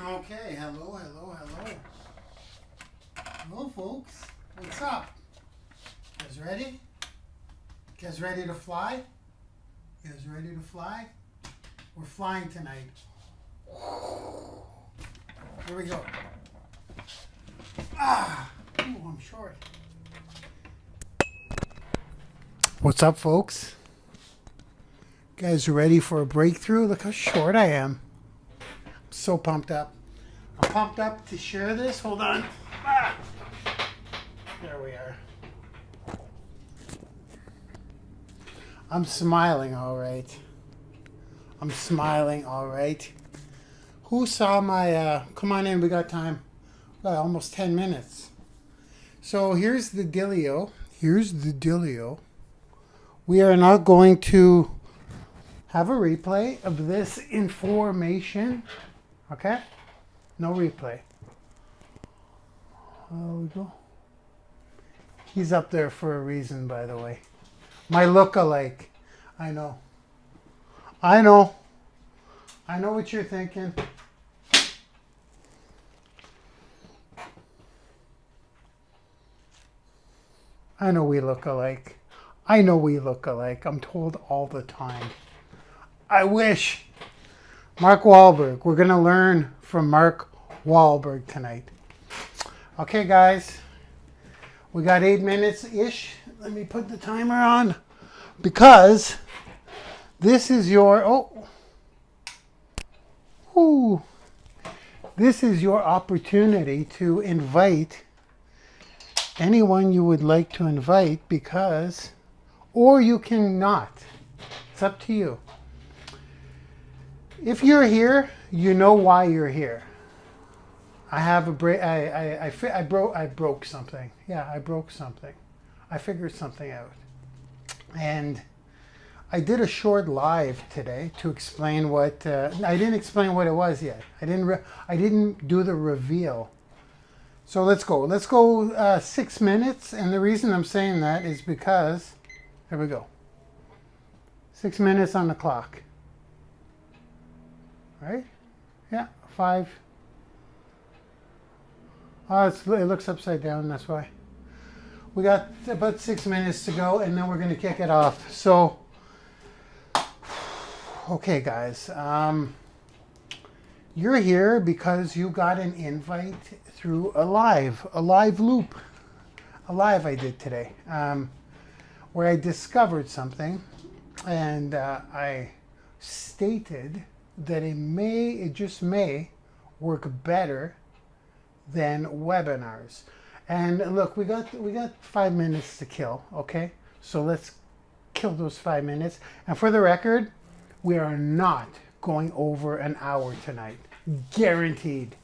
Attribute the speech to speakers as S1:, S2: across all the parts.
S1: Okay, hello. Hello, folks. What's up? You guys ready? You guys ready to fly? You guys ready to fly? We're flying tonight. Here we go. Ooh, I'm short. What's up, folks? You guys ready for a breakthrough? Look how short I am. I'm so pumped up. I'm pumped up to share this. Hold on. There we are. I'm smiling all right. I'm smiling all right. Who saw my, come on in, we got time. We got almost 10 minutes. So here's the dealio. We are not going to have a replay of this information. Okay? No replay. There we go. He's up there for a reason, by the way. My look-alike. I know what you're thinking. I know we look alike. I'm told all the time. I wish. Mark Wahlberg. We're going to learn from Mark Wahlberg tonight. Okay, guys. We got 8 minutes-ish. Let me put the timer on. Because this is your... This is your opportunity to invite anyone you would like to invite because... Or you cannot. It's up to you. If you're here, you know why you're here. I have a break. I broke something. Yeah, I broke something. I figured something out. And I did a short live today to explain what I didn't explain what it was yet. I didn't do the reveal. So let's go 6 minutes, and the reason I'm saying that is because here we go. 6 minutes on the clock. Right? Yeah, 5. Oh, it looks upside down, that's why. We got about 6 minutes to go, and then we're going to kick it off. So, okay, guys. You're here because you got an invite through a live loop. A live I did today, where I discovered something, and I stated that it just may work better than webinars. And look, we got 5 minutes to kill, okay? So let's kill those 5 minutes. And for the record, we are not going over an hour tonight. Guaranteed.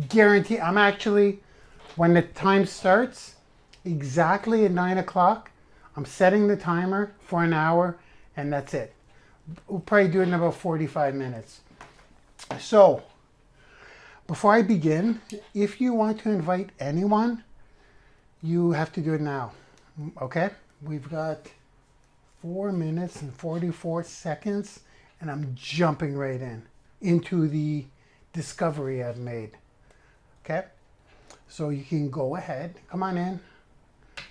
S1: Guaranteed. I'm actually, when the time starts, exactly at 9 o'clock, I'm setting the timer for an hour, and that's it. We'll probably do it in about 45 minutes. So, before I begin, if you want to invite anyone, you have to do it now, okay? We've got 4 minutes and 44 seconds, and I'm jumping right into the discovery I've made, okay? So you can go ahead. Come on in.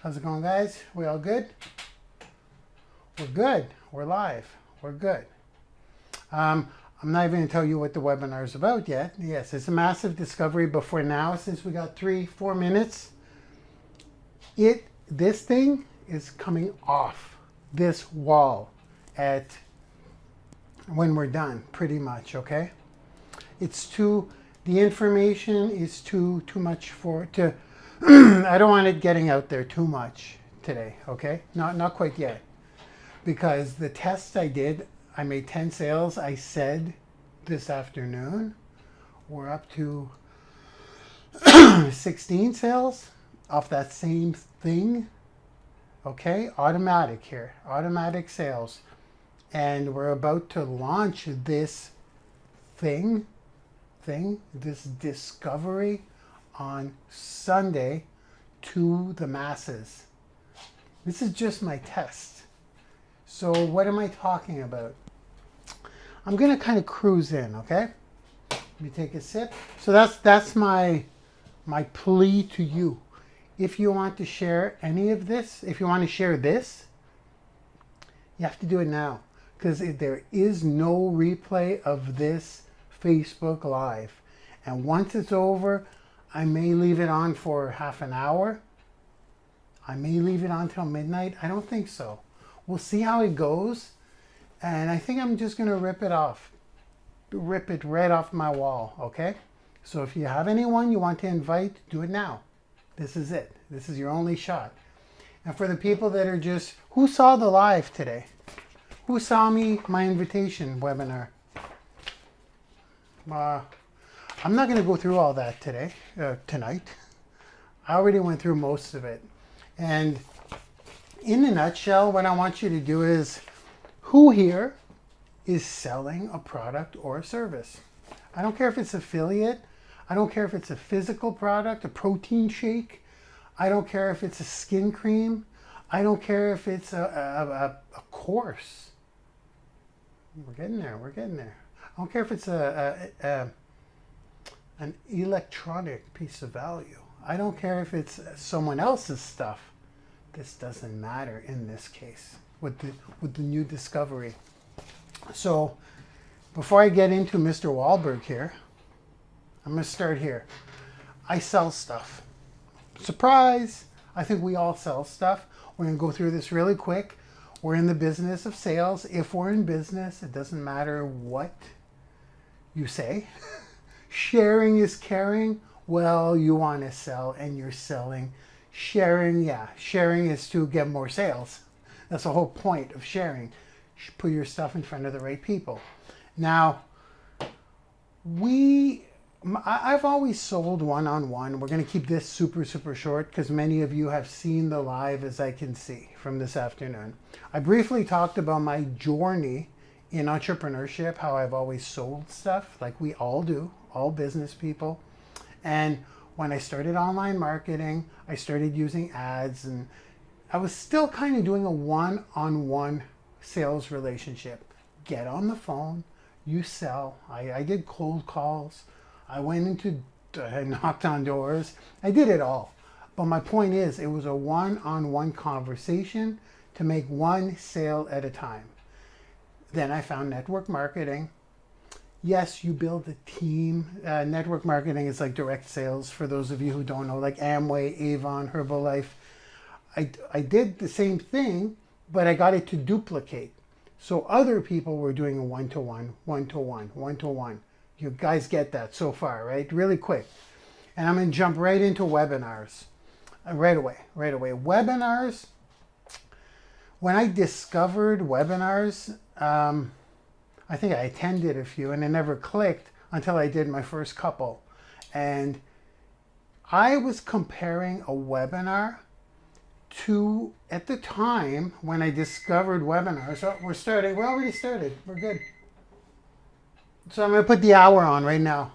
S1: How's it going, guys? We all good? We're good. We're live. We're good. I'm not even going to tell you what the webinar is about yet. Yes, it's a massive discovery, but for now, since we got 3-4 minutes, this thing is coming off this wall when we're done, pretty much, okay? The information is too much I don't want it getting out there too much today, okay? Not quite yet. Because the test I did, I made 10 sales. I said this afternoon, we're up to 16 sales off that same thing. Okay, automatic here, automatic sales. And we're about to launch this this discovery on Sunday to the masses. This is just my test. So what am I talking about? I'm going to kind of cruise in, okay? Let me take a sip. So that's my plea to you. If you want to share any of this, if you want to share this, you have to do it now, because there is no replay of this Facebook Live. And once it's over, I may leave it on for half an hour. I may leave it on till midnight. I don't think so. We'll see how it goes. And I think I'm just going to rip it off. Rip it right off my wall, okay? So if you have anyone you want to invite, do it now. This is it. This is your only shot. And for the people that are just, who saw the live today? Who saw my invitation webinar? I'm not going to go through all that tonight. I already went through most of it. And in a nutshell, what I want you to do is, who here is selling a product or a service? I don't care if it's affiliate. I don't care if it's a physical product, a protein shake. I don't care if it's a skin cream. I don't care if it's a course. We're getting there. We're getting there. I don't care if it's an electronic piece of value. I don't care if it's someone else's stuff. This doesn't matter in this case with the new discovery. So before I get into Mr. Wahlberg here, I'm going to start here. I sell stuff. Surprise! I think we all sell stuff. We're going to go through this really quick. We're in the business of sales. If we're in business, it doesn't matter what you say. Sharing is caring. Well, you want to sell and you're selling. Sharing, yeah. Sharing is to get more sales. That's the whole point of sharing. Put your stuff in front of the right people. Now, I've always sold one-on-one. We're going to keep this super, super short because many of you have seen the live, as I can see from this afternoon. I briefly talked about my journey in entrepreneurship, how I've always sold stuff like we all do, all business people. And when I started online marketing, I started using ads, and I was still kind of doing a one-on-one sales relationship. Get on the phone, you sell. I did cold calls. I knocked on doors. I did it all. But my point is, it was a one-on-one conversation to make one sale at a time. Then I found network marketing. Yes, you build a team. Network marketing is like direct sales for those of you who don't know, like Amway, Avon, Herbalife. I did the same thing, but I got it to duplicate. So other people were doing a one-to-one, one-to-one, one-to-one. You guys get that so far, right? Really quick. And I'm going to jump right into webinars. Right away. Webinars, when I discovered webinars, I think I attended a few and it never clicked until I did my first couple. And I was comparing a webinar to, at the time when I discovered webinars, we're already started, we're good. So I'm going to put the hour on right now.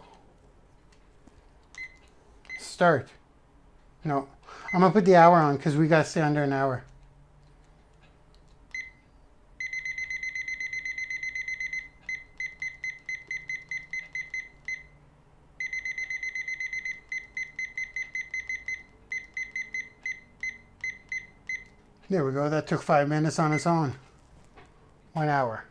S1: Start. No, I'm going to put the hour on because we got to stay under an hour. There we go. That took 5 minutes on its own. 1 hour.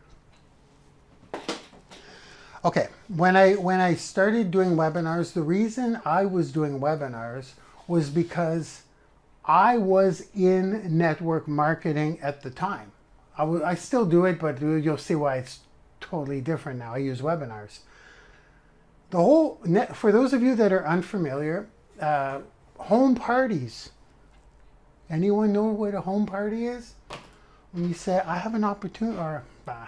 S1: Okay, when I started doing webinars, the reason I was doing webinars was because I was in network marketing at the time. I still do it, but you'll see why it's totally different now. I use webinars. For those of you that are unfamiliar, home parties. Anyone know what a home party is? When you say, I have an opportunity, or I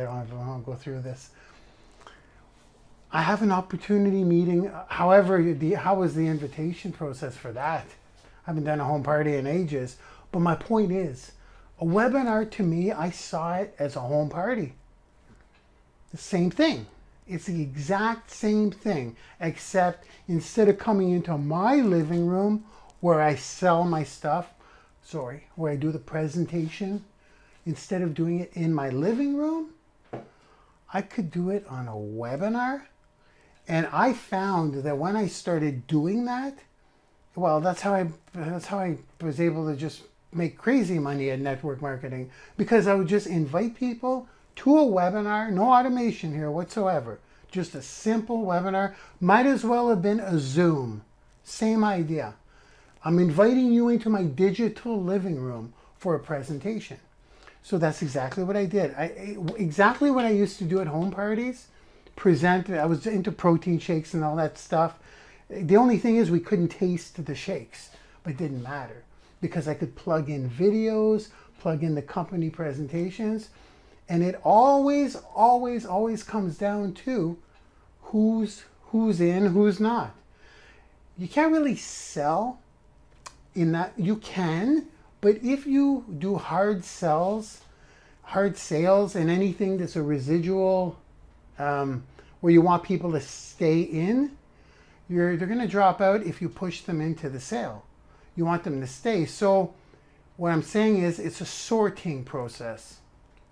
S1: don't go through this. I have an opportunity meeting. However, how was the invitation process for that? I haven't done a home party in ages. But my point is, a webinar to me, I saw it as a home party. The same thing. It's the exact same thing, except instead of coming into my living room where I sell my stuff, where I do the presentation, instead of doing it in my living room, I could do it on a webinar. And I found that when I started doing that, well, that's how I was able to just make crazy money at network marketing, because I would just invite people to a webinar, no automation here whatsoever, just a simple webinar. Might as well have been a Zoom. Same idea. I'm inviting you into my digital living room for a presentation. So that's exactly what I did. Exactly what I used to do at home parties. I was into protein shakes and all that stuff. The only thing is we couldn't taste the shakes, but it didn't matter because I could plug in videos, plug in the company presentations, and it always comes down to who's in, who's not. You can't really sell in that. You can, but if you do hard sales and anything that's a residual, where you want people to stay in, they're going to drop out if you push them into the sale. You want them to stay. So what I'm saying is it's a sorting process.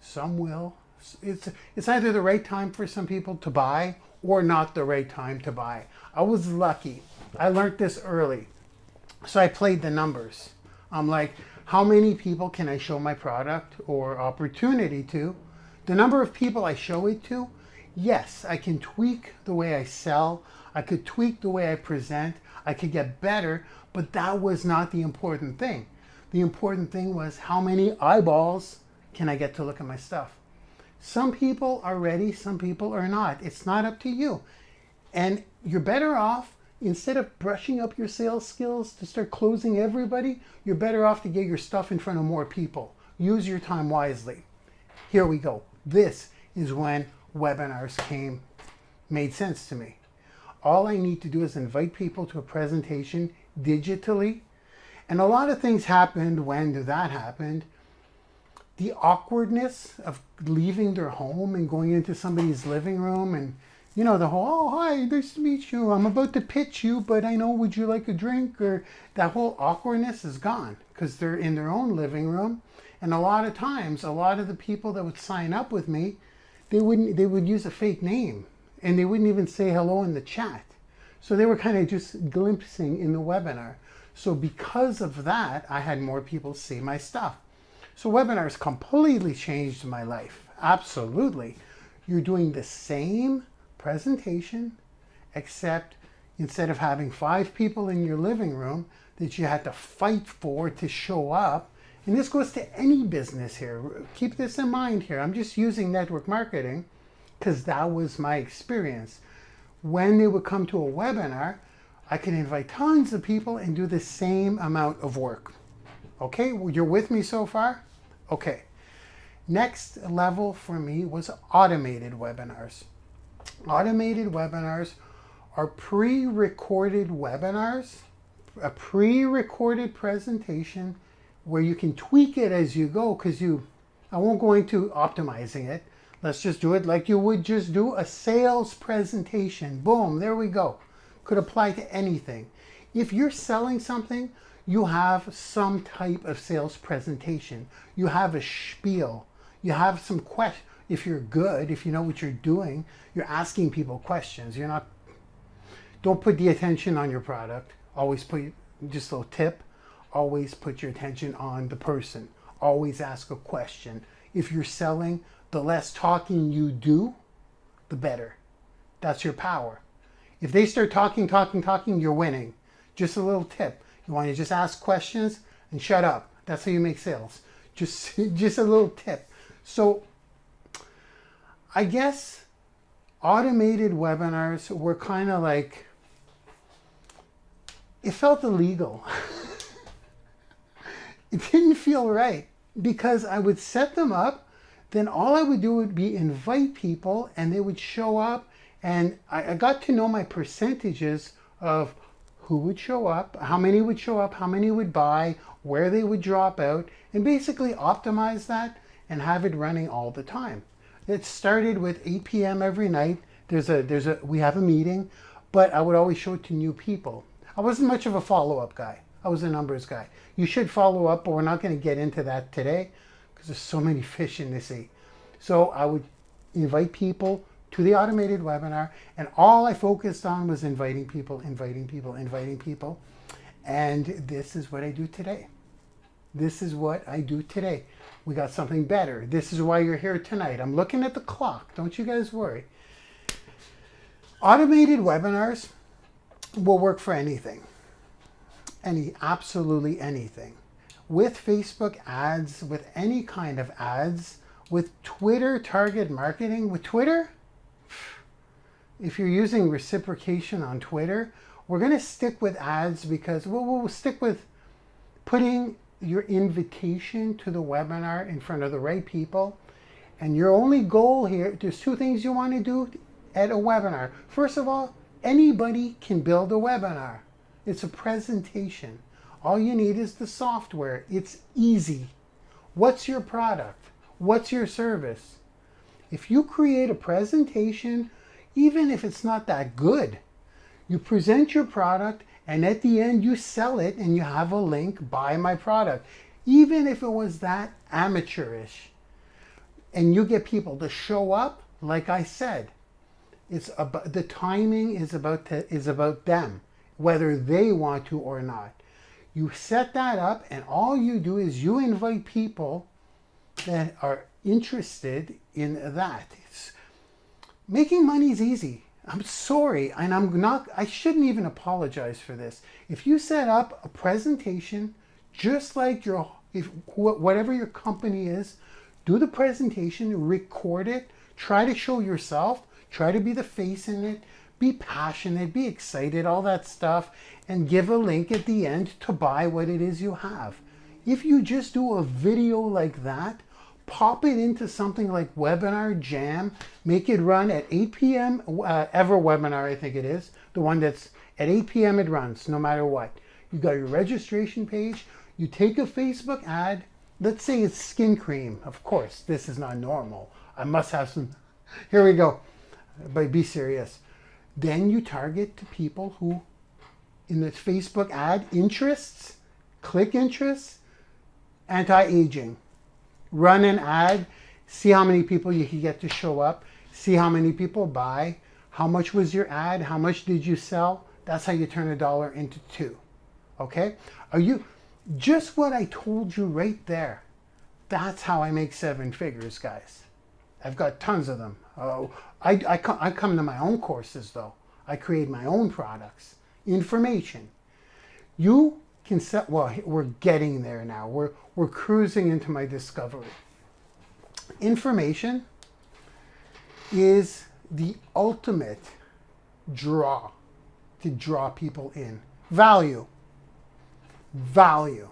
S1: Some will. It's either the right time for some people to buy or not the right time to buy. I was lucky. I learned this early. So I played the numbers. I'm like, how many people can I show my product or opportunity to? The number of people I show it to, yes, I can tweak the way I sell. I could tweak the way I present. I could get better, but that was not the important thing. The important thing was how many eyeballs can I get to look at my stuff? Some people are ready, some people are not. It's not up to you. And you're better off, instead of brushing up your sales skills to start closing everybody, you're better off to get your stuff in front of more people. Use your time wisely. Here we go. This is when webinars made sense to me. All I need to do is invite people to a presentation digitally. And a lot of things happened when that happened. The awkwardness of leaving their home and going into somebody's living room and, the whole, oh, hi, nice to meet you. I'm about to pitch you, but I know, would you like a drink? Or that whole awkwardness is gone because they're in their own living room. And a lot of times, a lot of the people that would sign up with me, they would use a fake name and they wouldn't even say hello in the chat. So they were kind of just glimpsing in the webinar. So because of that, I had more people see my stuff. So webinars completely changed my life. Absolutely. You're doing the same presentation, except instead of having 5 people in your living room that you had to fight for to show up, and this goes to any business here. Keep this in mind here. I'm just using network marketing because that was my experience. When they would come to a webinar, I could invite tons of people and do the same amount of work. Okay, you're with me so far? Okay. Next level for me was automated webinars. Automated webinars are pre-recorded webinars, a pre-recorded presentation where you can tweak it as you go, because I won't go into optimizing it. Let's just do it like you would just do a sales presentation. Boom, there we go. Could apply to anything. If you're selling something, you have some type of sales presentation. You have a spiel. You have some questions. If you're good, if you know what you're doing, you're asking people questions. Don't put the attention on your product. Always just a little tip, always put your attention on the person. Always ask a question. If you're selling, the less talking you do, the better. That's your power. If they start talking, you're winning. Just a little tip. You want to just ask questions and shut up. That's how you make sales. Just a little tip. So I guess automated webinars were kind of like, it felt illegal. It didn't feel right because I would set them up, then all I would do would be invite people and they would show up, and I got to know my percentages of who would show up, how many would show up, how many would buy, where they would drop out, and basically optimize that and have it running all the time. It started with 8 p.m. every night. We have a meeting, but I would always show it to new people. I wasn't much of a follow-up guy. I was a numbers guy. You should follow up, but we're not going to get into that today because there's so many fish in the sea. So I would invite people to the automated webinar, and all I focused on was inviting people, inviting people, inviting people. And this is what I do today. This is what I do today. We got something better. This is why you're here tonight. I'm looking at the clock. Don't you guys worry. Automated webinars will work for anything. Absolutely anything. With Facebook ads, with any kind of ads, with Twitter target marketing. With Twitter, if you're using reciprocation on Twitter, we're going to stick with ads because we'll stick with putting your invitation to the webinar in front of the right people. And your only goal here, there's two things you want to do at a webinar. First of all, anybody can build a webinar. It's a presentation. All you need is the software. It's easy. What's your product? What's your service? If you create a presentation, even if it's not that good, you present your product and at the end you sell it and you have a link, buy my product. Even if it was that amateurish, and you get people to show up, like I said, it's about the timing is about them, whether they want to or not. You set that up and all you do is you invite people that are interested in that. Making money is easy. I'm sorry, and I shouldn't even apologize for this. If you set up a presentation, just like whatever your company is, do the presentation, record it, try to show yourself, try to be the face in it, be passionate, be excited, all that stuff, and give a link at the end to buy what it is you have. If you just do a video like that, pop it into something like Webinar Jam, make it run at 8 p.m. Ever webinar, I think it is. The one that's at 8 p.m. it runs, no matter what. You got your registration page, you take a Facebook ad, let's say it's skin cream. Of course, this is not normal. I must have some, here we go, but be serious. Then you target to people who, in this Facebook ad, interests, click interests, anti-aging. Run an ad, see how many people you can get to show up, see how many people buy, how much was your ad, how much did you sell. That's how you turn $1 into $2. Okay? Just what I told you right there. That's how I make 7 figures, guys. I've got tons of them. I come to my own courses though. I create my own products, information. You can set, well, we're getting there now. We're cruising into my discovery. Information is the ultimate draw to draw people in. Value. Value.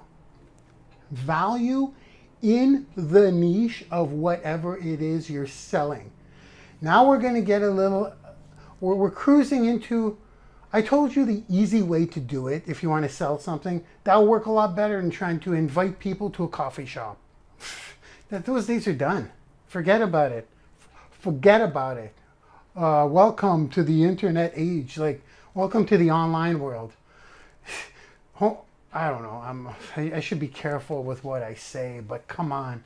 S1: Value in the niche of whatever it is you're selling. Now we're going to get a little, we're cruising into, I told you the easy way to do it if you want to sell something. That'll work a lot better than trying to invite people to a coffee shop. Those days are done. Forget about it. Forget about it. Welcome to the internet age. Like, welcome to the online world. I don't know. I should be careful with what I say, but come on.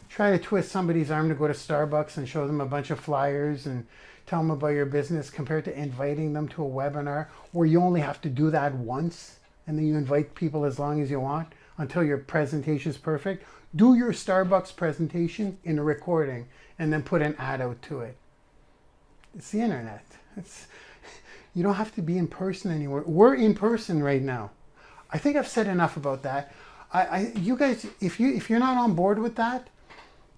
S1: Try to twist somebody's arm to go to Starbucks and show them a bunch of flyers and tell them about your business compared to inviting them to a webinar where you only have to do that once and then you invite people as long as you want until your presentation is perfect. Do your Starbucks presentation in a recording and then put an ad out to it. It's the internet. You don't have to be in person anymore. We're in person right now. I think I've said enough about that. You guys, if you're not on board with that,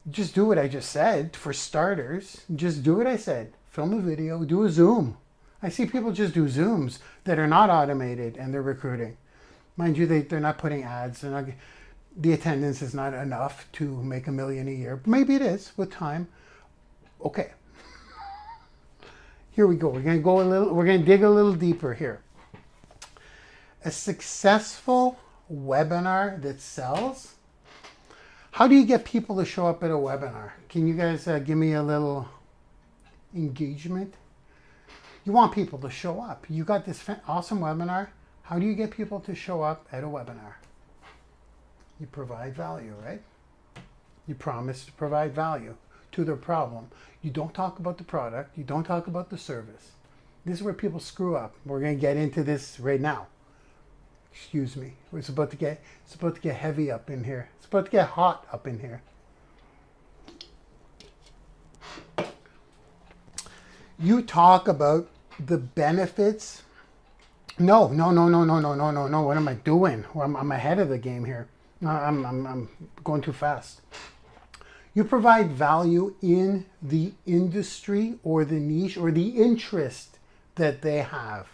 S1: just do what I just said. For starters, just do what I said. Film a video, do a Zoom. I see people just do Zooms that are not automated and they're recruiting. Mind you, they're not putting ads. The attendance is not enough to make $1 million a year. Maybe it is with time. Okay. Here we go. We're going to dig a little deeper here. A successful webinar that sells. How do you get people to show up at a webinar? Can you guys give me a little engagement? You want people to show up. You got this awesome webinar. How do you get people to show up at a webinar? You provide value, right? You promise to provide value to their problem. You don't talk about the product. You don't talk about the service. This is where people screw up. We're going to get into this right now. Excuse me. It's about to get heavy up in here. It's about to get hot up in here. You talk about the benefits. No. What am I doing? Well, I'm ahead of the game here. I'm going too fast. You provide value in the industry or the niche or the interest that they have.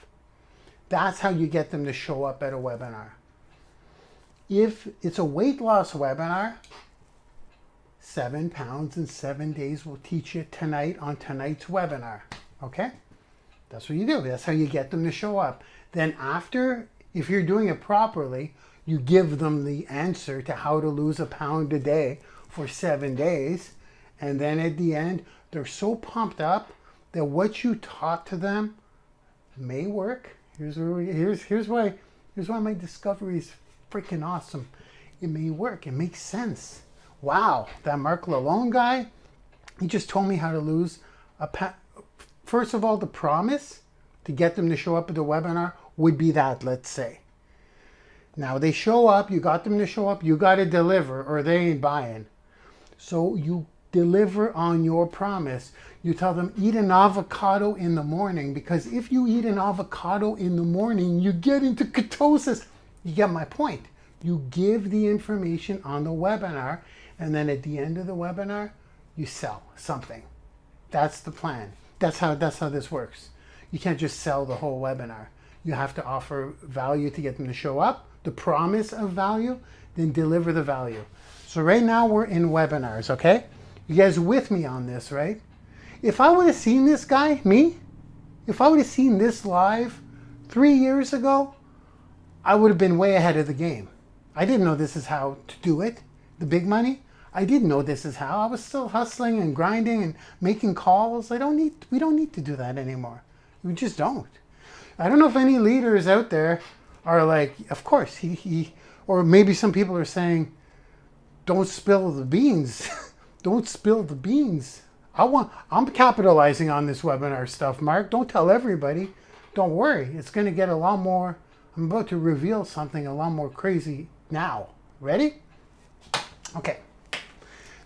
S1: That's how you get them to show up at a webinar. If it's a weight loss webinar, 7 pounds in 7 days will teach you tonight on tonight's webinar. Okay? That's what you do. That's how you get them to show up. Then after, if you're doing it properly, you give them the answer to how to lose a pound a day for 7 days. And then at the end, they're so pumped up that what you taught to them may work. Here's why my discovery is freaking awesome. It may work. It makes sense. Wow, that Marc Lalonde guy, he just told me how to lose a pound. First of all, the promise to get them to show up at the webinar would be that, let's say. Now they show up, you got them to show up, you got to deliver or they ain't buying. So you deliver on your promise. You tell them, eat an avocado in the morning, because if you eat an avocado in the morning, you get into ketosis. You get my point. You give the information on the webinar, and then at the end of the webinar, you sell something. That's the plan. That's how this works. You can't just sell the whole webinar. You have to offer value to get them to show up, the promise of value, then deliver the value. So right now we're in webinars, okay? You guys with me on this, right? If I would have seen this guy, if I would have seen this live 3 years ago, I would have been way ahead of the game. I didn't know this is how to do it, the big money. I didn't know this is how. I was still hustling and grinding and making calls. We don't need to do that anymore. We just don't. I don't know if any leaders out there are like, of course, or maybe some people are saying, don't spill the beans. Don't spill the beans. I'm capitalizing on this webinar stuff, Mark. Don't tell everybody. Don't worry. It's going to get a lot more. I'm about to reveal something a lot more crazy now. Ready? Okay.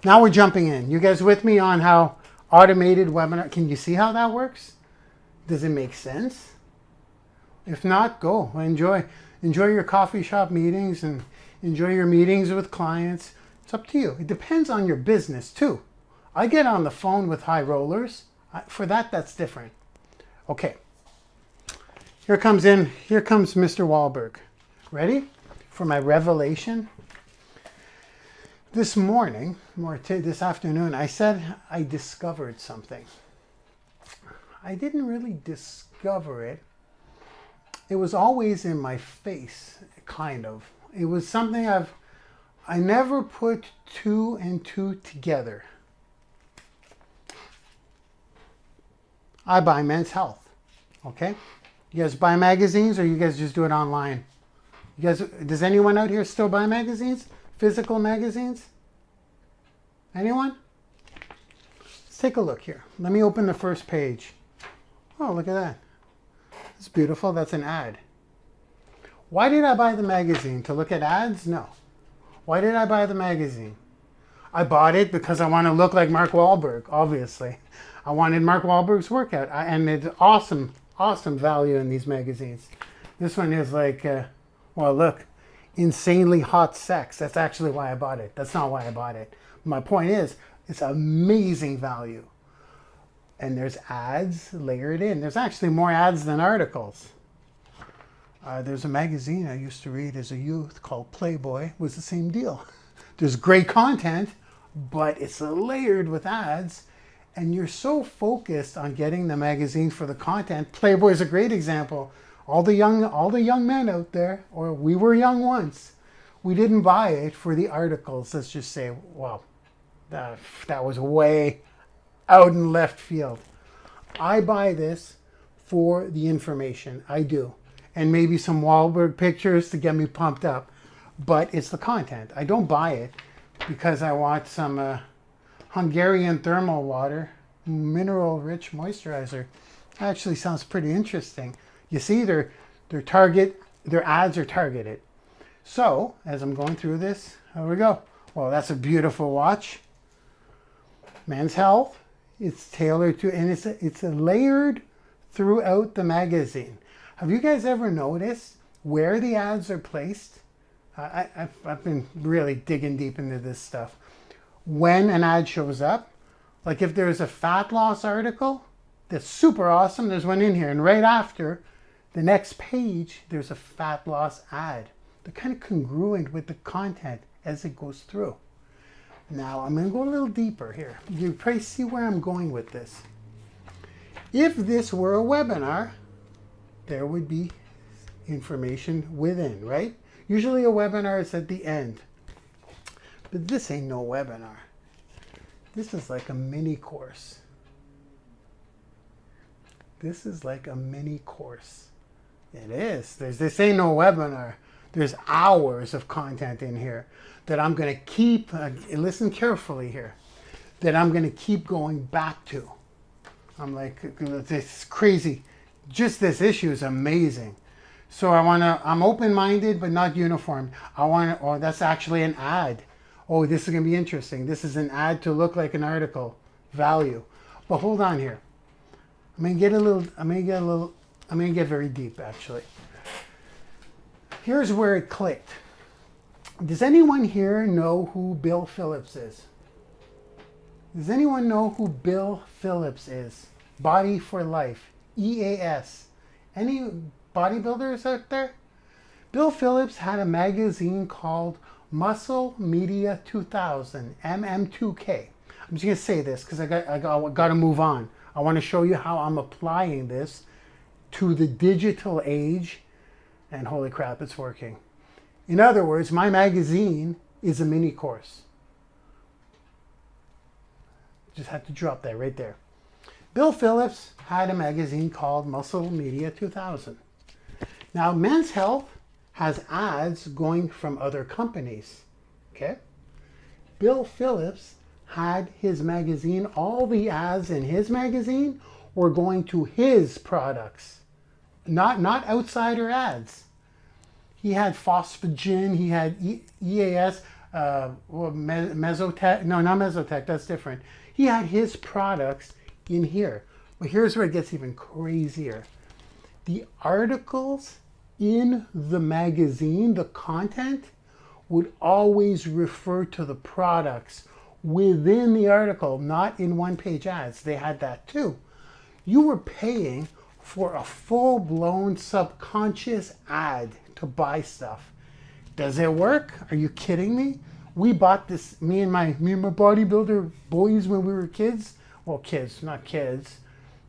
S1: Now we're jumping in. You guys with me on how automated webinar, can you see how that works? Does it make sense? If not, go. Enjoy your coffee shop meetings and enjoy your meetings with clients. It's up to you. It depends on your business too. I get on the phone with high rollers. For that, that's different. Okay. Here comes Mr. Wahlberg. Ready for my revelation? This morning, or this afternoon, I said I discovered something. I didn't really discover it. It was always in my face, kind of. It was something I never put 2 and 2 together. I buy Men's Health, okay? You guys buy magazines or you guys just do it online? Does anyone out here still buy magazines? Physical magazines? Anyone? Let's take a look here. Let me open the first page. Oh, look at that. It's beautiful. That's an ad. Why did I buy the magazine? To look at ads? No. Why did I buy the magazine? I bought it because I want to look like Mark Wahlberg, obviously. I wanted Mark Wahlberg's workout. And it's awesome value in these magazines. This one is like, well, look, insanely hot sex. That's actually why I bought it. That's not why I bought it. My point is, it's amazing value. And there's ads layered in. There's actually more ads than articles. There's a magazine I used to read as a youth called Playboy. It was the same deal. There's great content, but it's layered with ads. And you're so focused on getting the magazine for the content. Playboy is a great example. All the young men out there, or we were young once, we didn't buy it for the articles. Let's just say, wow, that was way out in left field. I buy this for the information. I do. And maybe some Wahlberg pictures to get me pumped up. But it's the content. I don't buy it because I want some Hungarian thermal water, mineral rich moisturizer. Actually sounds pretty interesting. You see, their ads are targeted. So as I'm going through this, here we go. Well, that's a beautiful watch. Men's Health. It's tailored to, and it's a layered throughout the magazine. Have you guys ever noticed where the ads are placed? I've been really digging deep into this stuff. When an ad shows up, like if there's a fat loss article that's super awesome, there's one in here, and right after the next page, there's a fat loss ad. They're kind of congruent with the content as it goes through. Now, I'm going to go a little deeper here. You probably see where I'm going with this. If this were a webinar, there would be information within, right? Usually a webinar is at the end. But this ain't no webinar. This is like a mini course. This is like a mini course. It is. This ain't no webinar. There's hours of content in here that I'm going to keep, listen carefully here, that I'm going to keep going back to. I'm like, this is crazy. Just this issue is amazing. So I'm open-minded, but not uniform. Oh, that's actually an ad. Oh, this is going to be interesting. This is an ad to look like an article. Value. But hold on here. I'm going to get very deep, actually. Here's where it clicked. Does anyone here know who Bill Phillips is? Does anyone know who Bill Phillips is? Body for Life. EAS. Any bodybuilders out there? Bill Phillips had a magazine called Muscle Media 2000, MM2K. I'm just going to say this because I got to move on. I want to show you how I'm applying this to the digital age, and holy crap, it's working. In other words, my magazine is a mini course. Just had to drop that right there. Bill Phillips had a magazine called Muscle Media 2000. Now, Men's Health has ads going from other companies, okay? Bill Phillips had his magazine, all the ads in his magazine were going to his products, not outsider ads. He had Phosphagen, he had EAS, Mesotech, no, not Mesotech, that's different. He had his products in here. But here's where it gets even crazier. The articles in the magazine, the content, would always refer to the products within the article, not in one-page ads. They had that too. You were paying for a full-blown subconscious ad to buy stuff. Does it work? Are you kidding me? We bought this, me and my bodybuilder boys when we were kids. Well, kids, not kids.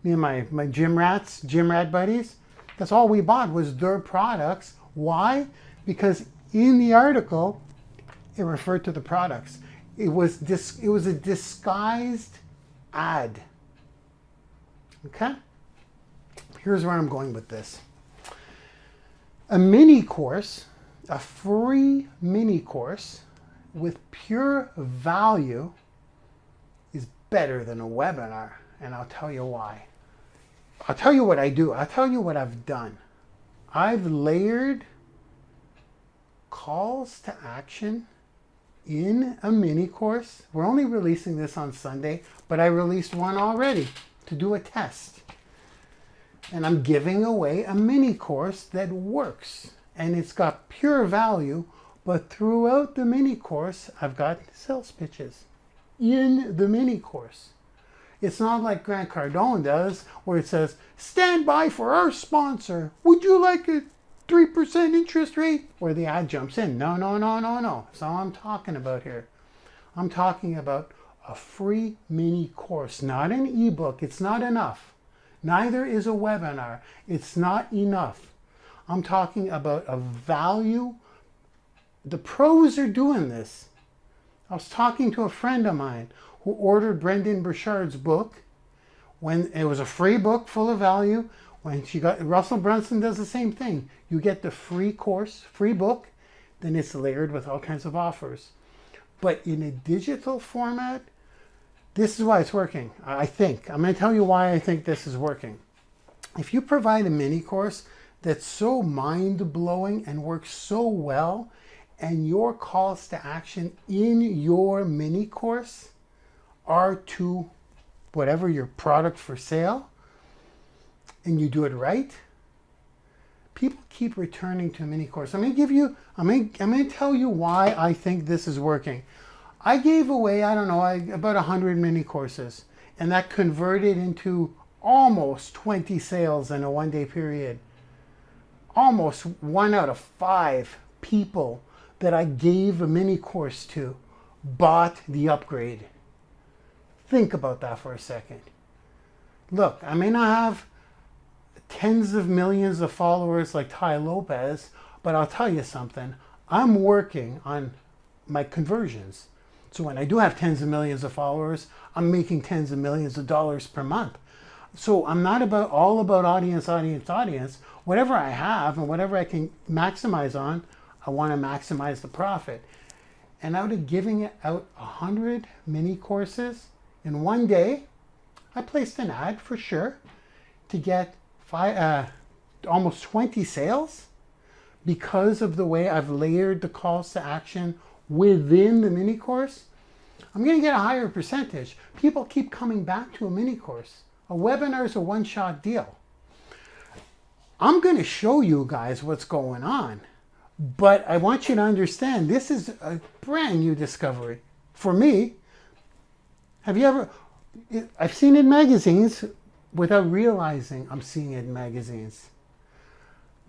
S1: Me and my gym rat buddies. That's all we bought was their products. Why? Because in the article, it referred to the products. It was a disguised ad. Okay? Here's where I'm going with this. A mini course, a free mini course with pure value is better than a webinar, and I'll tell you why. I'll tell you what I do. I'll tell you what I've done. I've layered calls to action in a mini course. We're only releasing this on Sunday, but I released one already to do a test. And I'm giving away a mini course that works. And it's got pure value, but throughout the mini course, I've got sales pitches in the mini course. It's not like Grant Cardone does, where it says, stand by for our sponsor. Would you like a 3% interest rate? Where the ad jumps in. No. That's all I'm talking about here. I'm talking about a free mini course, not an ebook. It's not enough. Neither is a webinar. It's not enough. I'm talking about a value. The pros are doing this. I was talking to a friend of mine who ordered Brendan Burchard's book when it was a free book full of value. When she got, Russell Brunson does the same thing. You get the free course, free book, then it's layered with all kinds of offers. But in a digital format, This is why it's working, I think. I'm going to tell you why I think this is working. If you provide a mini course that's so mind-blowing and works so well, and your calls to action in your mini course are to whatever your product for sale, and you do it right, people keep returning to a mini course. I'm going to tell you why I think this is working. I gave away, I don't know, about 100 mini courses, and that converted into almost 20 sales in a one-day period. Almost 1 out of 5 people that I gave a mini course to bought the upgrade. Think about that for a second. Look, I may not have tens of millions of followers like Ty Lopez, but I'll tell you something. I'm working on my conversions. So when I do have tens of millions of followers, I'm making tens of millions of dollars per month. So I'm not all about audience. Whatever I have and whatever I can maximize on, I want to maximize the profit. And out of giving it out 100 mini courses in one day, I placed an ad for sure to get almost 20 sales because of the way I've layered the calls to action within the mini course. I'm going to get a higher percentage. People keep coming back to a mini course. A webinar is a one-shot deal. I'm going to show you guys what's going on, but I want you to understand this is a brand new discovery. For me, I've seen it in magazines without realizing I'm seeing it in magazines.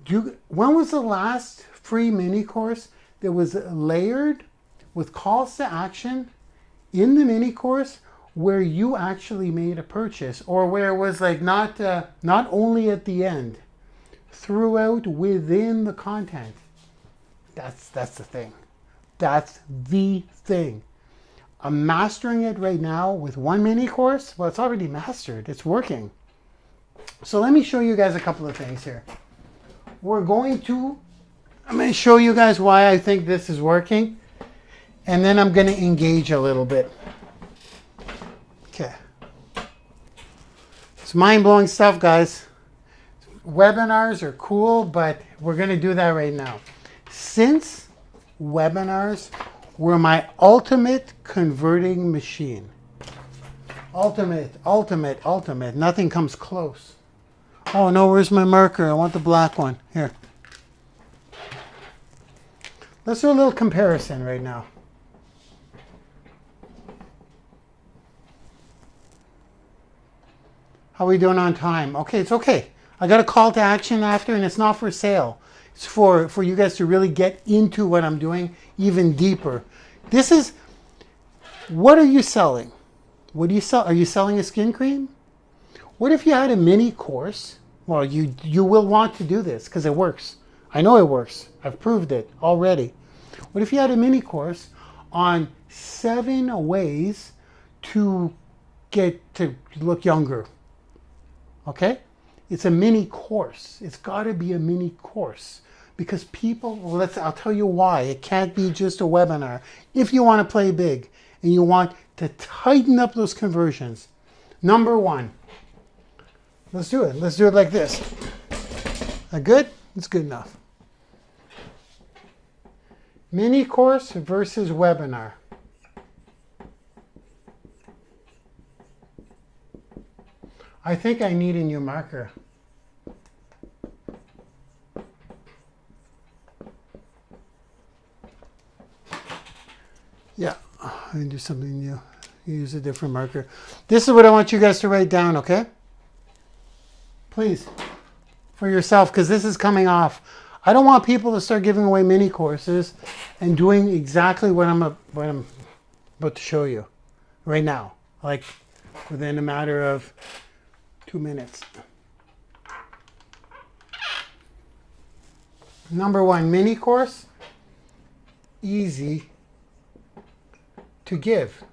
S1: When was the last free mini course that was layered with calls to action in the mini course where you actually made a purchase, or where it was like not only at the end, throughout within the content? That's the thing. That's the thing. I'm mastering it right now with one mini course. Well, it's already mastered. It's working. So let me show you guys a couple of things here. I'm going to show you guys why I think this is working, and then I'm going to engage a little bit. Okay. It's mind-blowing stuff, guys. Webinars are cool, but we're going to do that right now. Since webinars were my ultimate converting machine. Ultimate. Nothing comes close. Oh no, where's my marker? I want the black one. Here. Let's do a little comparison right now. How are we doing on time? Okay, it's okay. I got a call to action after, and it's not for sale. It's for you guys to really get into what I'm doing even deeper. This is, what are you selling? What do you sell? Are you selling a skin cream? What if you had a mini course? Well, you will want to do this because it works. I know it works. I've proved it already. What if you had a mini course on 7 ways to get to look younger? Okay? It's a mini course. It's got to be a mini course because people, I'll tell you why. It can't be just a webinar. If you want to play big and you want to tighten up those conversions, number 1, let's do it. Let's do it like this. That good? It's good enough. Mini course versus webinar. I think I need a new marker. Yeah, I can do something new. Use a different marker. This is what I want you guys to write down, okay? Please, for yourself, because this is coming off. I don't want people to start giving away mini courses and doing exactly what I'm about to show you right now, like within a matter of 2 minutes. Number 1, mini course, easy to give.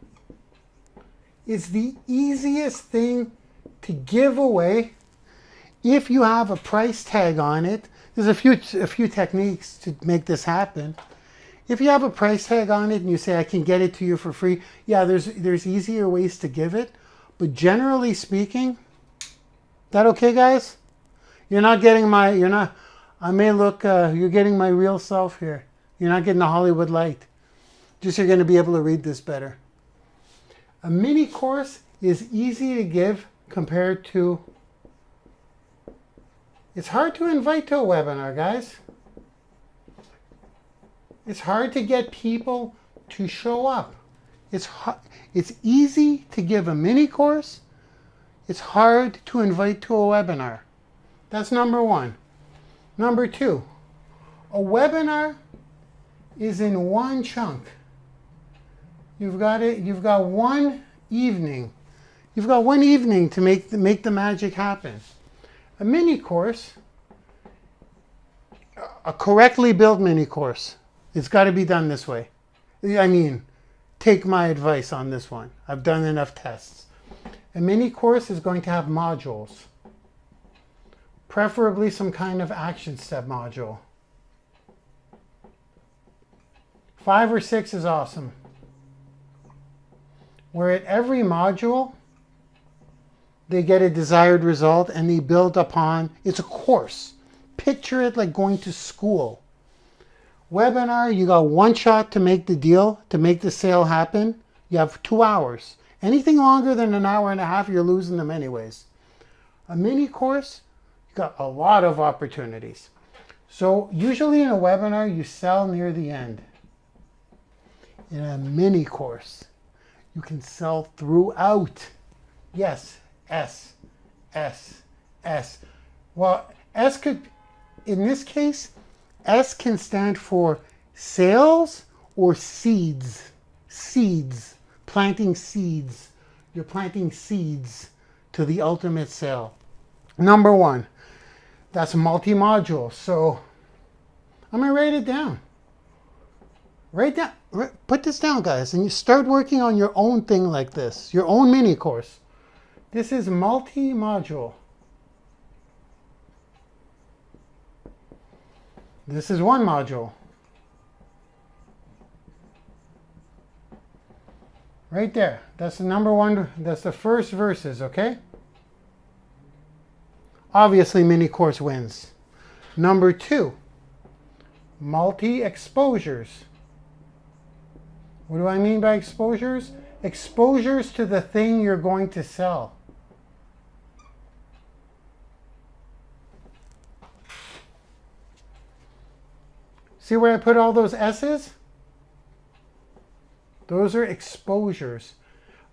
S1: It's the easiest thing to give away. If you have a price tag on it, there's a few techniques to make this happen. If you have a price tag on it and you say, I can get it to you for free, yeah, there's easier ways to give it. But generally speaking, that okay, guys? You're not getting I may look, you're getting my real self here. You're not getting the Hollywood light. Just you're going to be able to read this better. A mini course is easy to give compared to, it's hard to invite to a webinar, guys. It's hard to get people to show up. It's easy to give a mini course. It's hard to invite to a webinar. That's number one. Number two, a webinar is in one chunk. You've got one evening. You've got one evening to make the magic happen. A mini course, a correctly built mini course, it's got to be done this way. I mean, take my advice on this one. I've done enough tests. A mini course is going to have modules, preferably some kind of action step module. 5 or 6 is awesome. Where at every module, they get a desired result and they build upon, it's a course. Picture it like going to school. Webinar, you got one shot to make the deal, to make the sale happen. You have 2 hours. Anything longer than an hour and a half, you're losing them anyways. A mini course, you got a lot of opportunities. So usually in a webinar, you sell near the end. In a mini course, you can sell throughout. Yes, S. Well, S could, in this case, S can stand for sales or seeds. Seeds. Planting seeds. You're planting seeds to the ultimate sale. Number one, that's multi-module. So I'm going to write it down. Put this down, guys, and you start working on your own thing like this, your own mini course. This is multi-module. This is one module. Right there. That's the number one. That's the first verses, okay? Obviously, mini course wins. Number 2, multi-exposures. What do I mean by exposures? Exposures to the thing you're going to sell. See where I put all those S's? Those are exposures.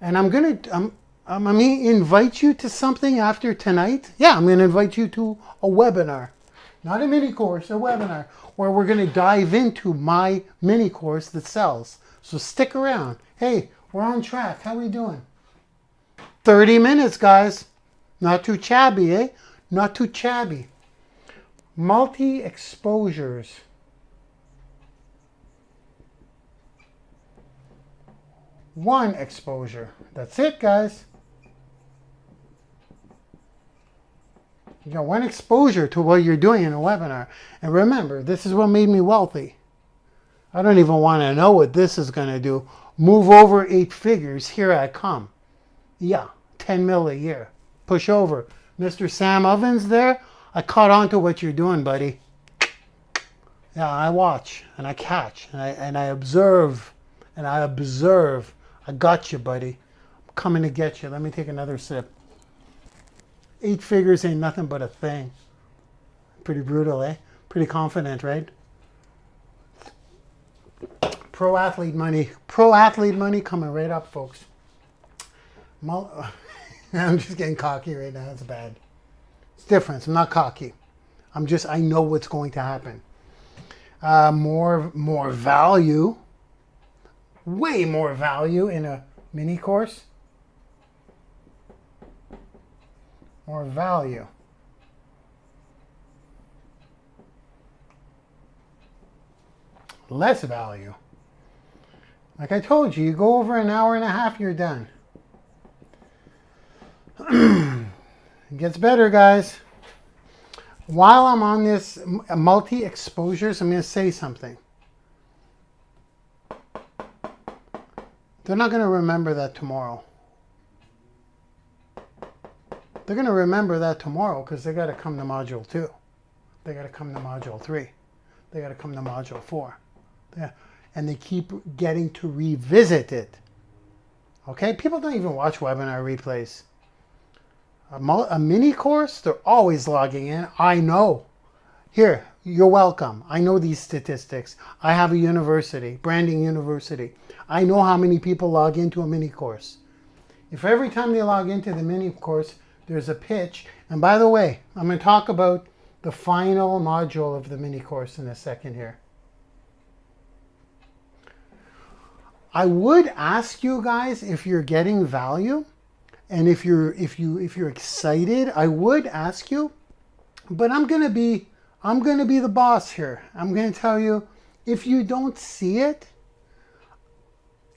S1: And I'm going to invite you to something after tonight. Yeah, I'm going to invite you to a webinar. Not a mini course, a webinar, where we're going to dive into my mini course that sells. So stick around. Hey, we're on track. How are we doing? 30 minutes, guys. Not too chabby, eh? Not too chabby. Multi-exposures. One exposure. That's it, guys. You got one exposure to what you're doing in a webinar. And remember, this is what made me wealthy. I don't even want to know what this is going to do. Move over 8 figures. Here I come. Yeah, 10 mil a year. Push over. Mr. Sam Ovens there, I caught on to what you're doing, buddy. Yeah, I watch and I catch and I observe and I observe. I got you, buddy. I'm coming to get you. Let me take another sip. 8 figures ain't nothing but a thing. Pretty brutal, eh? Pretty confident, right? Pro athlete money coming right up, folks. I'm just getting cocky right now. It's bad. It's different. I'm not cocky. I know what's going to happen. More value. Way more value in a mini course. More value. Less value. Like I told you, you go over an hour and a half, you're done. It gets better, guys. While I'm on this multi-exposures, I'm going to say something. they're not going to remember that tomorrow. They're going to remember that tomorrow because they got to come to module 2. They got to come to module 3. They got to come to module 4. Yeah. And they keep getting to revisit it. Okay? People don't even watch webinar replays. A mini course, they're always logging in. I know. Here, you're welcome. I know these statistics. I have a university, Branding University. I know how many people log into a mini course. If every time they log into the mini course, there's a pitch. And by the way, I'm going to talk about the final module of the mini course in a second here. I would ask you guys if you're getting value and if you're excited, I would ask you, but I'm going to be the boss here. I'm going to tell you, if you don't see it,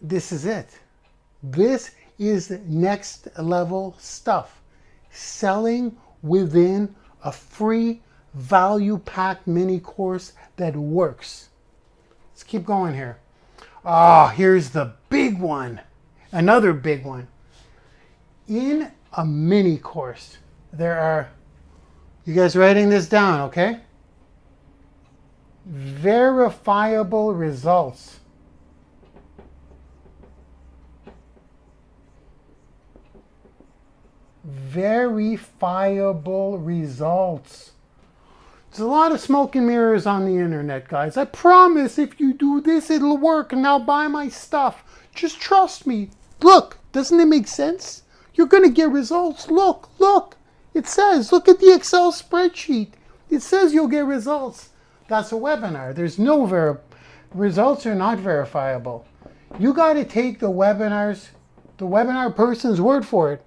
S1: this is it. This is next level stuff. Selling within a free value-packed mini course that works. Let's keep going here. Ah, here's the big one. Another big one. In a mini course, there are, you guys writing this down, okay? Verifiable results. Verifiable results. There's a lot of smoke and mirrors on the internet, guys. I promise if you do this, it'll work and I'll buy my stuff. Just trust me. Look, doesn't it make sense? You're going to get results. Look. It says, look at the Excel spreadsheet. It says you'll get results. That's a webinar. There's no results are not verifiable. You got to take the webinar person's word for it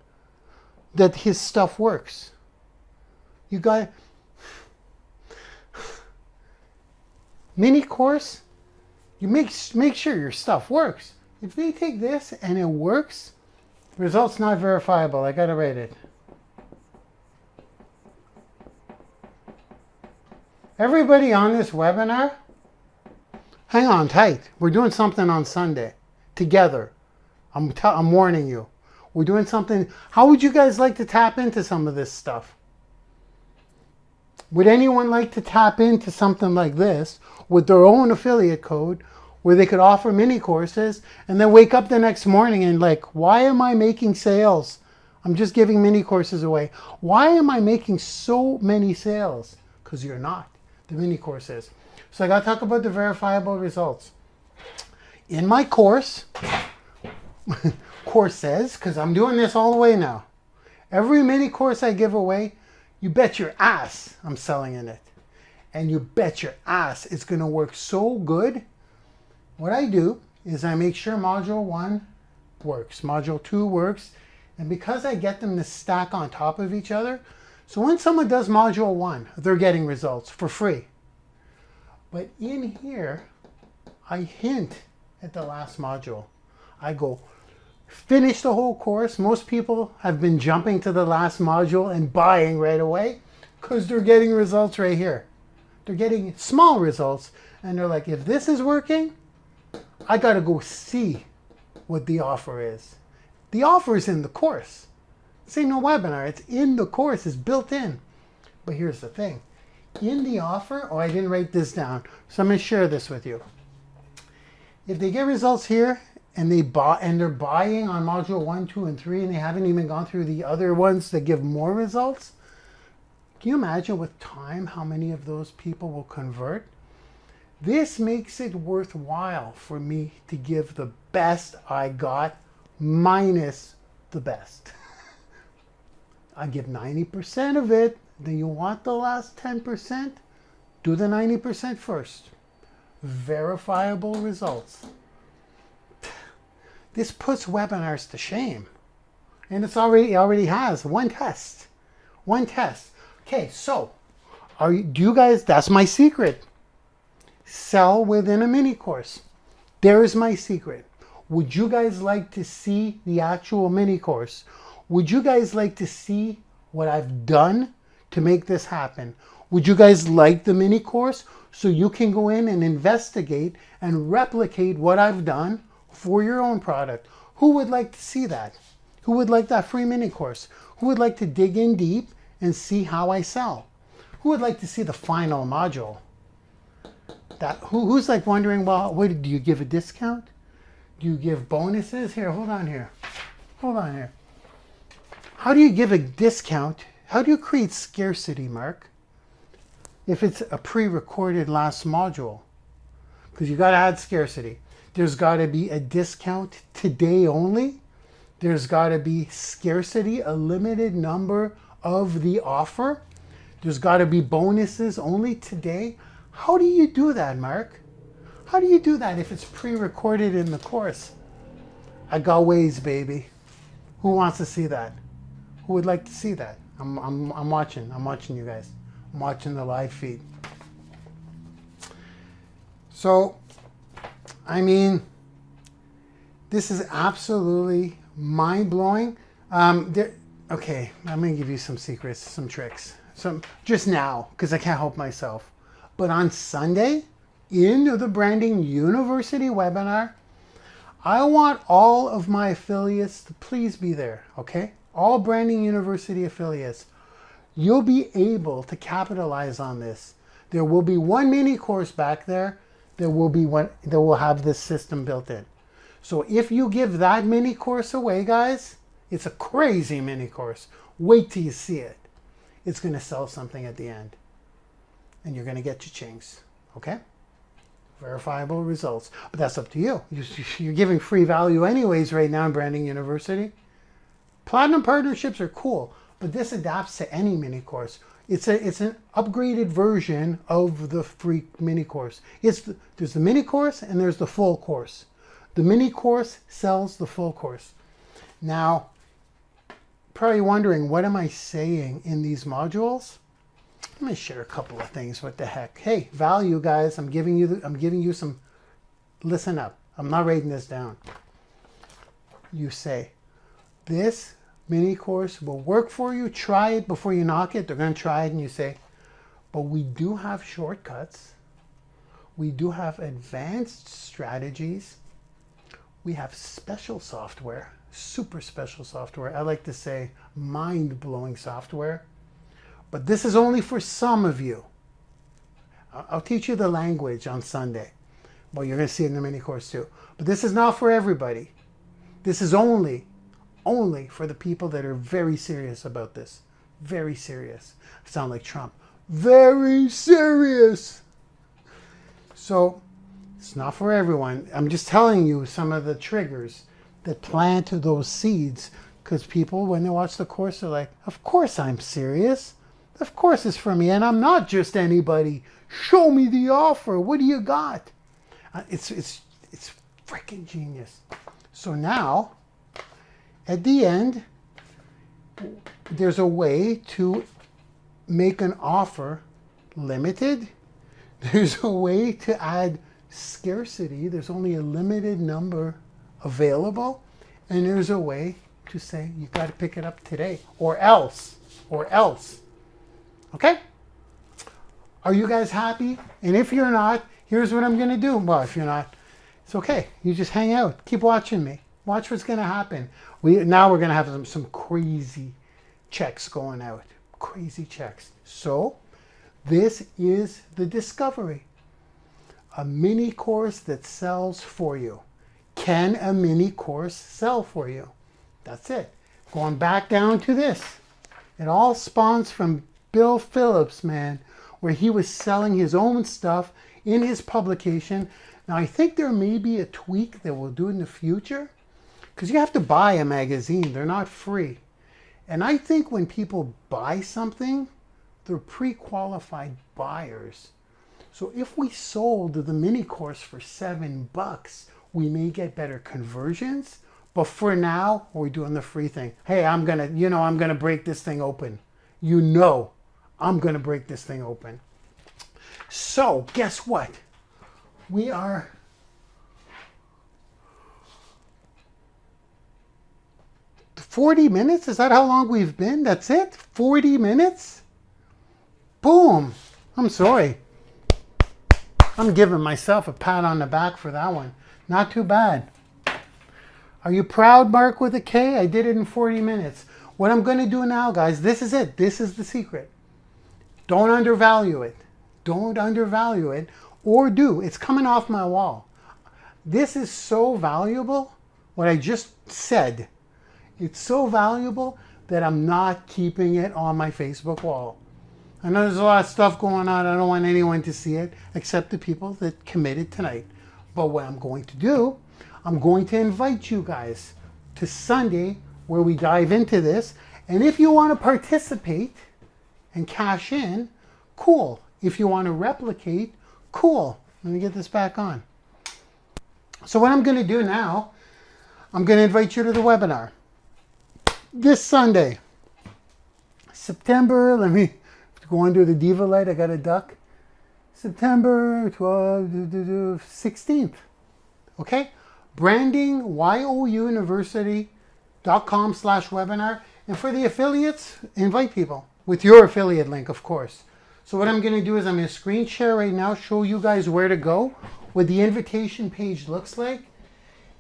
S1: that his stuff works. You got mini course, you make sure your stuff works. If they take this and it works, results not verifiable. I gotta rate it. Everybody on this webinar, hang on tight. We're doing something on Sunday together. I'm warning you. We're doing something. How would you guys like to tap into some of this stuff? Would anyone like to tap into something like this with their own affiliate code where they could offer mini courses and then wake up the next morning and like, why am I making sales? I'm just giving mini courses away. Why am I making so many sales? Because you're not. The mini course is. So I got to talk about the verifiable results. In my course, courses, because I'm doing this all the way now. Every mini course I give away, you bet your ass I'm selling in it. And you bet your ass it's going to work so good. What I do is I make sure module 1 works, module 2 works, and because I get them to stack on top of each other, so when someone does module 1, they're getting results for free. But in here, I hint at the last module. I go, finish the whole course. Most people have been jumping to the last module and buying right away because they're getting results right here. They're getting small results and they're like, if this is working, I got to go see what the offer is. The offer is in the course. This ain't no webinar. It's in the course. It's built in. But here's the thing. In the offer, I didn't write this down, so I'm going to share this with you. If they get results here and they're buying on module 1, 2, and 3, and they haven't even gone through the other ones that give more results, can you imagine with time how many of those people will convert? This makes it worthwhile for me to give the best I got minus the best. I give 90% of it. Then you want the last 10%? Do the 90% first. Verifiable results. This puts webinars to shame. And it already has one test. One test. Okay, so do you guys, that's my secret. Sell within a mini course. There is my secret. Would you guys like to see the actual mini course? Would you guys like to see what I've done to make this happen? Would you guys like the mini course so you can go in and investigate and replicate what I've done for your own product. Who would like to see that? Who would like that free mini course? Who would like to dig in deep and see how I sell? Who would like to see the final module? Who's like wondering, well, what, do you give a discount? Do you give bonuses? Here, hold on here. Hold on here. How do you give a discount? How do you create scarcity, Mark? If it's a pre-recorded last module? Because you got to add scarcity. There's got to be a discount today only. There's got to be scarcity, a limited number of the offer. There's got to be bonuses only today. How do you do that, Mark? How do you do that if it's pre-recorded in the course? I got ways, baby. Who wants to see that? Who would like to see that? I'm watching. I'm watching you guys. I'm watching the live feed. So, I mean, this is absolutely mind-blowing. Okay, I'm going to give you some secrets, some tricks. Just now, because I can't help myself. But on Sunday, in the Branding YOUniversity webinar, I want all of my affiliates to please be there, okay? All Branding YOUniversity affiliates. You'll be able to capitalize on this. There will be one mini course back there. There will be one that will have this system built in. So if you give that mini course away, guys, it's a crazy mini course. Wait till you see it. It's going to sell something at the end. And you're going to get your chings, okay? Verifiable results. But that's up to you. You're giving free value anyways right now in Branding YOUniversity. Platinum partnerships are cool, but this adapts to any mini course. It's an upgraded version of the free mini course. There's the mini course and there's the full course. The mini course sells the full course. Now, probably wondering, what am I saying in these modules? Let me share a couple of things. What the heck? Hey, value, guys. I'm giving you some. Listen up. I'm not writing this down. You say, this mini course will work for you. Try it before you knock it. They're going to try it, and you say, but we do have shortcuts. We do have advanced strategies. We have special software, super special software. I like to say mind-blowing software. But this is only for some of you. I'll teach you the language on Sunday. Well, you're going to see it in the mini course too. But this is not for everybody. This is only for the people that are very serious about this. Very serious. I sound like Trump. Very serious. So it's not for everyone. I'm just telling you some of the triggers that plant those seeds. Because people, when they watch the course, are like, of course I'm serious. Of course it's for me, and I'm not just anybody. Show me the offer. What do you got? It's freaking genius. So now, at the end, there's a way to make an offer limited. There's a way to add scarcity. There's only a limited number available, and there's a way to say you got to pick it up today, or else. Okay? Are you guys happy? And if you're not, here's what I'm going to do. Well, if you're not, it's okay. You just hang out. Keep watching me. Watch what's going to happen. Now we're going to have some crazy checks going out. Crazy checks. So, this is the discovery. A mini course that sells for you. Can a mini course sell for you? That's it. Going back down to this. It all spawns from Bill Phillips, man, where he was selling his own stuff in his publication. Now, I think there may be a tweak that we'll do in the future, because you have to buy a magazine. They're not free. And I think when people buy something, they're pre-qualified buyers. So if we sold the mini course for $7, we may get better conversions. But for now, we're doing the free thing. Hey, I'm gonna break this thing open. I'm going to break this thing open. So, guess what? We are 40 minutes? Is that how long we've been? That's it? 40 minutes? Boom. I'm sorry. I'm giving myself a pat on the back for that one. Not too bad. Are you proud, Mark, with a K? I did it in 40 minutes. What I'm going to do now, guys, this is it. This is the secret. Don't undervalue it. Don't undervalue it. Or do. It's coming off my wall. This is so valuable. What I just said. It's so valuable that I'm not keeping it on my Facebook wall. I know there's a lot of stuff going on. I don't want anyone to see it except the people that committed tonight. But what I'm going to do, I'm going to invite you guys to Sunday where we dive into this. And if you want to participate and cash in, cool. If you want to replicate, cool. Let me get this back on. So what I'm going to do now, I'm going to invite you to the webinar. This Sunday, September, let me go under the diva light, I got a duck. September 16th, okay? Branding YOUuniversity.com/webinar. And for the affiliates, invite people with your affiliate link, of course. So what I'm gonna do is I'm gonna screen share right now, show you guys where to go, what the invitation page looks like.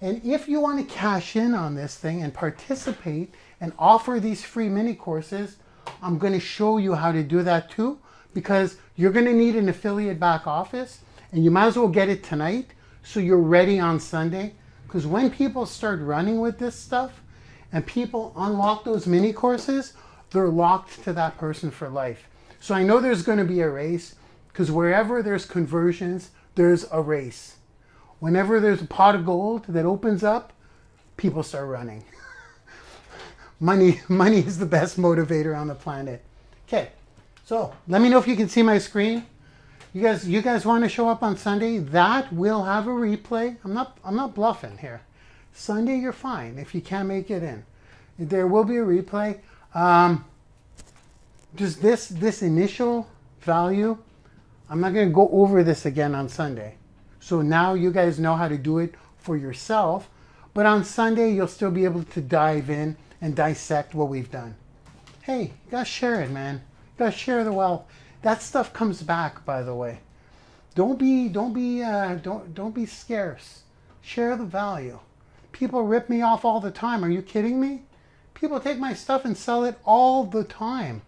S1: And if you want to cash in on this thing and participate and offer these free mini courses, I'm going to show you how to do that too, because you're going to need an affiliate back office and you might as well get it tonight so you're ready on Sunday. Because when people start running with this stuff and people unlock those mini courses, they're locked to that person for life. So I know there's going to be a race, because wherever there's conversions, there's a race. Whenever there's a pot of gold that opens up, people start running. Money is the best motivator on the planet. Okay, so let me know if you can see my screen. You guys want to show up on Sunday? That will have a replay. I'm not bluffing here. Sunday, you're fine if you can't make it in. There will be a replay. Just this initial value, I'm not going to go over this again on Sunday. So now you guys know how to do it for yourself. But on Sunday, you'll still be able to dive in and dissect what we've done. Hey, you gotta share it, man. You gotta share the wealth. That stuff comes back, by the way. Don't be scarce. Share the value. People rip me off all the time. Are you kidding me? People take my stuff and sell it all the time.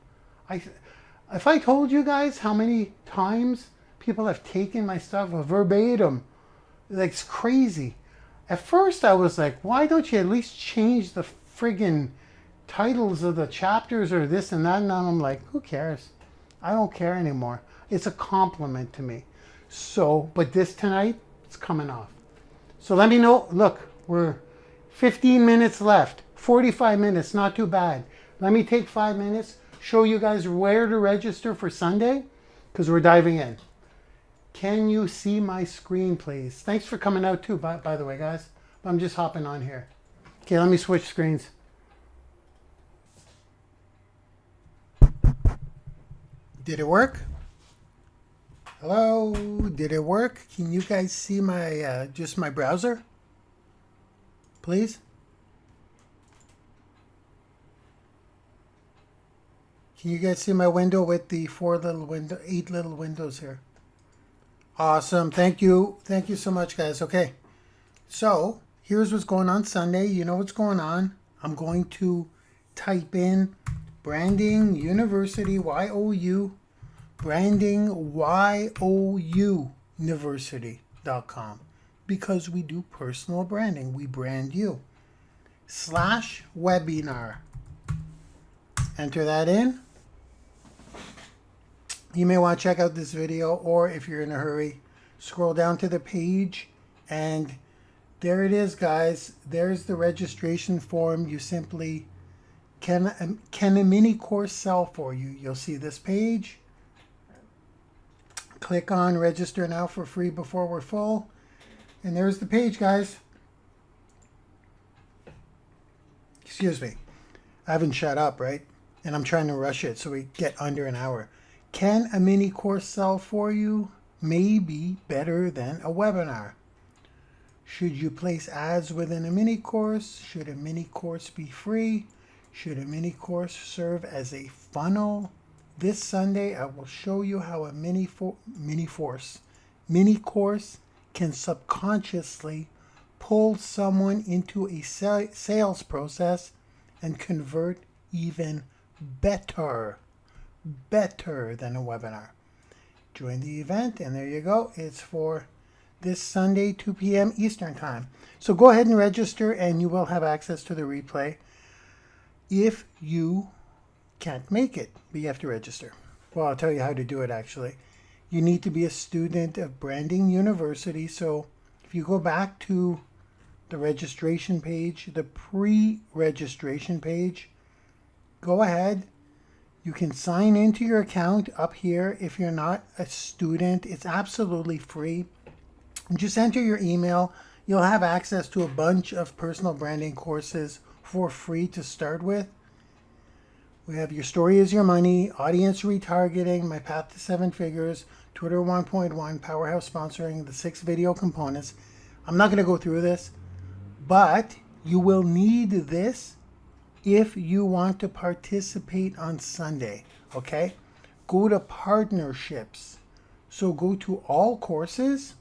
S1: If I told you guys how many times people have taken my stuff verbatim, like, it's crazy. At first I was like, why don't you at least change the friggin' titles of the chapters or this and that? And now I'm like, who cares? I don't care anymore. It's a compliment to me. So, but this tonight, it's coming off. So let me know. Look, we're 15 minutes left. 45 minutes, not too bad. Let me take 5 minutes, show you guys where to register for Sunday, because we're diving in. Can you see my screen, please? Thanks for coming out too, by the way, guys. I'm just hopping on here. Okay, let me switch screens. Did it work? Hello, did it work? Can you guys see my just my browser? Please? Can you guys see my window with the 8 little windows here? Awesome. Thank you. Thank you so much, guys. Okay. So here's what's going on Sunday. You know what's going on. I'm going to type in Branding University, YOU, Branding YOUuniversity.com, because we do personal branding. We brand you. /webinar. Enter that in. You may want to check out this video, or if you're in a hurry, scroll down to the page, and there it is, guys. There's the registration form. You simply, can a mini course sell for you? You'll see this page. Click on register now for free before we're full. And there's the page, guys. Excuse me. I haven't shut up, right? And I'm trying to rush it so we get under an hour. Can a mini course sell for you? Maybe better than a webinar. Should you place ads within a mini course? Should a mini course be free? Should a mini course serve as a funnel? This Sunday, I will show you how a mini course can subconsciously pull someone into a sales process and convert even better than a webinar. Join the event, and there you go. It's for this Sunday, 2 p.m. Eastern Time. So go ahead and register, and you will have access to the replay if you can't make it, but you have to register. Well, I'll tell you how to do it, actually. You need to be a student of Branding University. So if you go back to the registration page, the pre-registration page, go ahead. You can sign into your account up here. If you're not a student, it's absolutely free. Just enter your email. You'll have access to a bunch of personal branding courses for free to start with. We have Your Story is Your Money, Audience Retargeting, My Path to 7 Figures, Twitter 1.1, Powerhouse Sponsoring, the 6 video components. I'm not going to go through this, but you will need this if you want to participate on Sunday, okay? Go to partnerships. So go to all courses,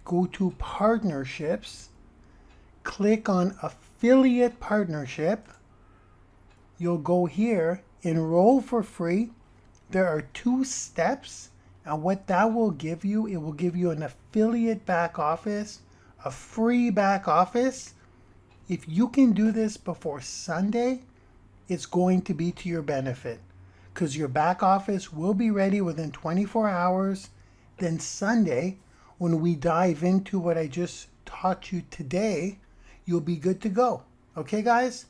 S1: go to partnerships, click on affiliate partnership. You'll go here, enroll for free. There are 2 steps, and what that will give you, it will give you an affiliate back office, a free back office. If you can do this before Sunday, it's going to be to your benefit, because your back office will be ready within 24 hours. Then Sunday, when we dive into what I just taught you today, you'll be good to go. Okay, guys?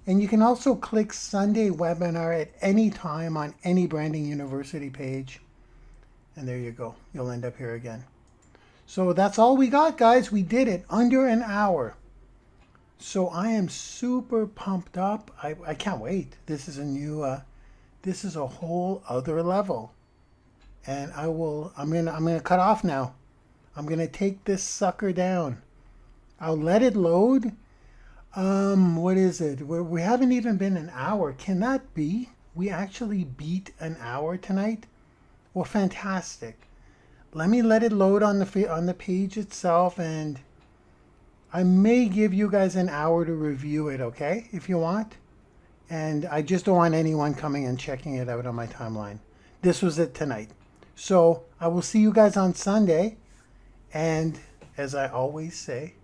S1: And you can also click Sunday webinar at any time on any Branding University page. And there you go. You'll end up here again. So that's all we got, guys. We did it under an hour. So I am super pumped up. I can't wait. This is a new, this is a whole other level. And I'm gonna cut off now. I'm gonna take this sucker down. I'll let it load. What is it? We haven't even been an hour. Can that be? We actually beat an hour tonight? Well, fantastic. Let me let it load on the page itself, and I may give you guys an hour to review it, okay? If you want. And I just don't want anyone coming and checking it out on my timeline. This was it tonight. So I will see you guys on Sunday. And as I always say,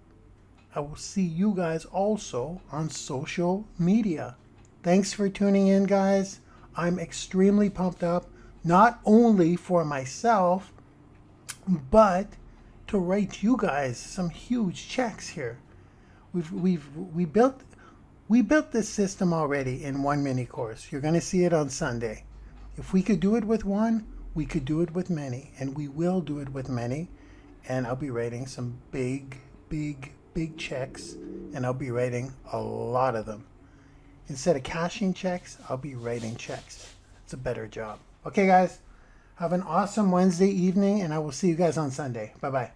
S1: I will see you guys also on social media. Thanks for tuning in, guys. I'm extremely pumped up, not only for myself, but to write you guys some huge checks here. We built this system already in one mini course. You're going to see it on Sunday. If we could do it with one, we could do it with many, and we will do it with many. And I'll be writing some big checks, and I'll be writing a lot of them. Instead of cashing checks, I'll be writing checks. It's a better job. Okay, guys, have an awesome Wednesday evening, and I will see you guys on Sunday. Bye-bye.